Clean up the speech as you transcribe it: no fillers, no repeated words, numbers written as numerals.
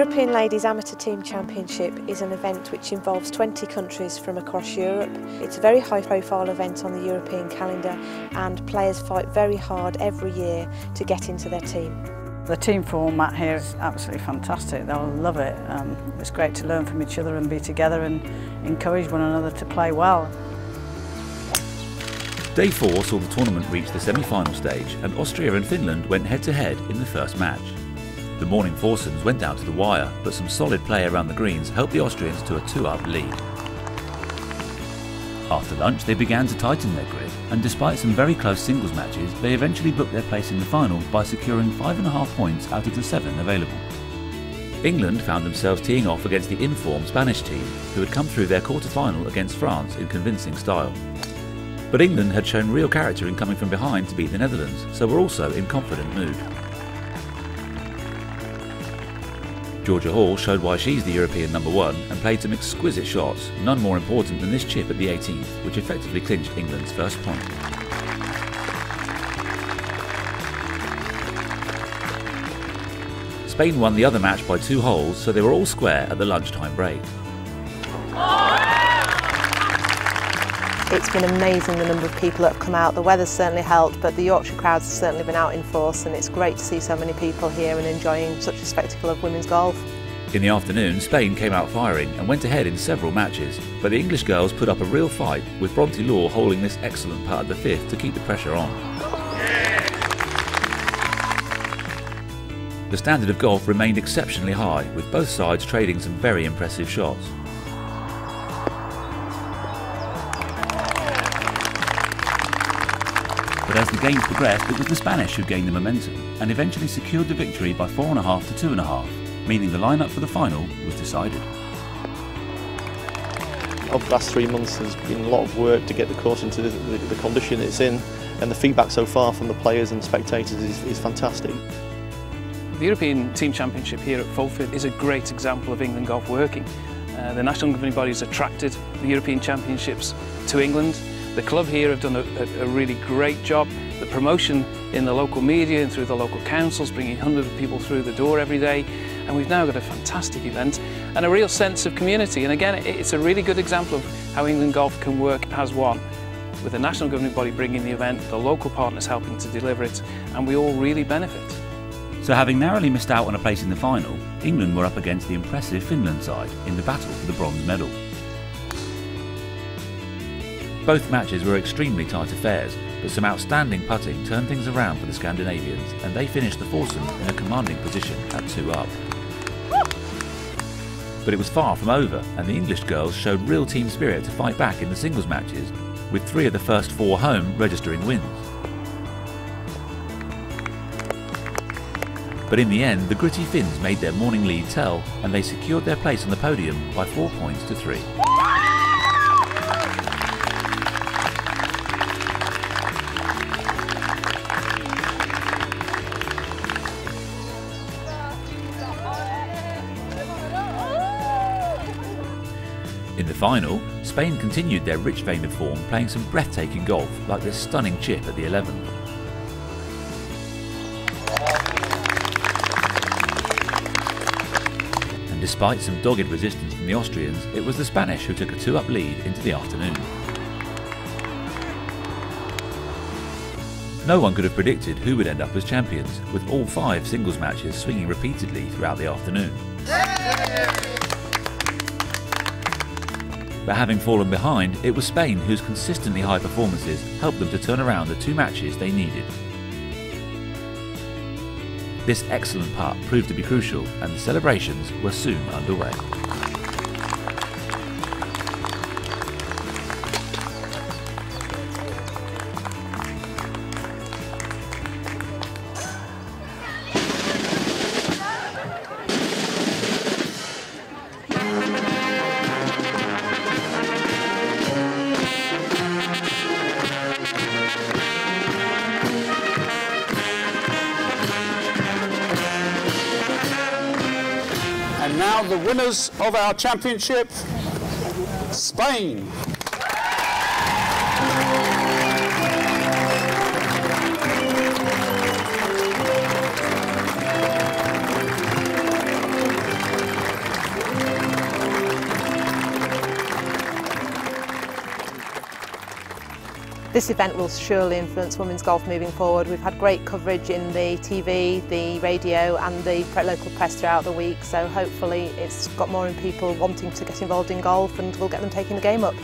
European Ladies Amateur Team Championship is an event which involves 20 countries from across Europe. It's a very high-profile event on the European calendar, and players fight very hard every year to get into their team. The team format here is absolutely fantastic. They'll love it. It's great to learn from each other and be together and encourage one another to play well. Day 4 saw the tournament reach the semi-final stage, and Austria and Finland went head-to-head in the first match. The morning foursomes went down to the wire, but some solid play around the greens helped the Austrians to a 2-up lead. After lunch they began to tighten their grid, and despite some very close singles matches, they eventually booked their place in the final by securing 5.5 points out of the 7 available. England found themselves teeing off against the in-form Spanish team, who had come through their quarter-final against France in convincing style. But England had shown real character in coming from behind to beat the Netherlands, so were also in confident mood. Georgia Hall showed why she's the European #1 and played some exquisite shots, none more important than this chip at the 18th, which effectively clinched England's first point. Spain won the other match by 2 holes, so they were all square at the lunchtime break. It's been amazing the number of people that have come out. The weather's certainly helped, but the Yorkshire crowds have certainly been out in force, and it's great to see so many people here and enjoying such a spectacle of women's golf. In the afternoon, Spain came out firing and went ahead in several matches, but the English girls put up a real fight, with Bronte Law holding this excellent putt at the 5th to keep the pressure on. The standard of golf remained exceptionally high, with both sides trading some very impressive shots. But as the games progressed, it was the Spanish who gained the momentum and eventually secured the victory by 4.5 to 2.5, meaning the lineup for the final was decided. Over the last 3 months there's been a lot of work to get the course into the condition it's in, and the feedback so far from the players and spectators is fantastic. The European Team Championship here at Fulford is a great example of England golf working. The national governing body has attracted the European Championships to England. The club here have done a really great job. The promotion in the local media and through the local councils, bringing hundreds of people through the door every day. And we've now got a fantastic event and a real sense of community. And again, it's a really good example of how England golf can work as one, with the national governing body bringing the event, the local partners helping to deliver it, and we all really benefit. So having narrowly missed out on a place in the final, England were up against the impressive Finland side in the battle for the bronze medal. Both matches were extremely tight affairs, but some outstanding putting turned things around for the Scandinavians, and they finished the foursome in a commanding position at 2 up. But it was far from over, and the English girls showed real team spirit to fight back in the singles matches, with 3 of the first 4 home registering wins. But in the end, the gritty Finns made their morning lead tell, and they secured their place on the podium by 4 points to 3. In the final, Spain continued their rich vein of form, playing some breathtaking golf like this stunning chip at the 11th. And despite some dogged resistance from the Austrians, it was the Spanish who took a 2-up lead into the afternoon. No one could have predicted who would end up as champions, with all 5 singles matches swinging repeatedly throughout the afternoon. But having fallen behind, it was Spain whose consistently high performances helped them to turn around the 2 matches they needed. This excellent putt proved to be crucial, and the celebrations were soon underway. And now the winners of our championship, Spain. This event will surely influence women's golf moving forward. We've had great coverage in the TV, the radio and the local press throughout the week, so hopefully it's got more people wanting to get involved in golf and we'll get them taking the game up.